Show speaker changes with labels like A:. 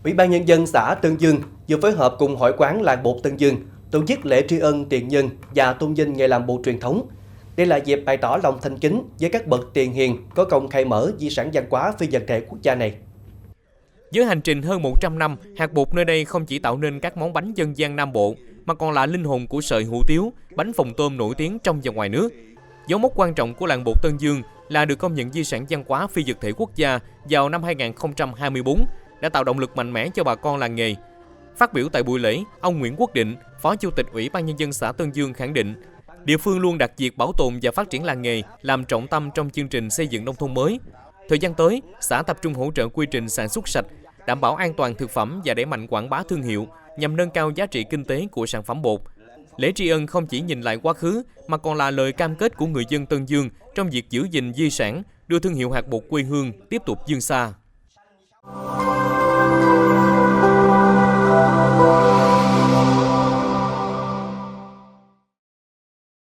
A: Ủy ban Nhân dân xã Tân Dương vừa phối hợp cùng Hội quán làng bột Tân Dương tổ chức lễ tri ân tiền nhân và tôn vinh nghề làm bột truyền thống. Đây là dịp bày tỏ lòng thành kính với các bậc tiền hiền có công khai mở di sản văn hóa phi vật thể quốc gia này.
B: Với hành trình hơn 100 năm, hạt bột nơi đây không chỉ tạo nên các món bánh dân gian Nam Bộ, mà còn là linh hồn của sợi hủ tiếu, bánh phồng tôm nổi tiếng trong và ngoài nước. Dấu mốc quan trọng của làng bột Tân Dương là được công nhận di sản văn hóa phi vật thể quốc gia vào năm 2024, đã tạo động lực mạnh mẽ cho bà con làng nghề. Phát biểu tại buổi lễ, ông Nguyễn Quốc Định, Phó Chủ tịch Ủy ban Nhân dân xã Tân Dương khẳng định, địa phương luôn đặt việc bảo tồn và phát triển làng nghề làm trọng tâm trong chương trình xây dựng nông thôn mới. Thời gian tới, xã tập trung hỗ trợ quy trình sản xuất sạch, đảm bảo an toàn thực phẩm và đẩy mạnh quảng bá thương hiệu nhằm nâng cao giá trị kinh tế của sản phẩm bột. Lễ tri ân không chỉ nhìn lại quá khứ mà còn là lời cam kết của người dân Tân Dương trong việc giữ gìn di sản, đưa thương hiệu hạt bột quê hương tiếp tục vươn xa.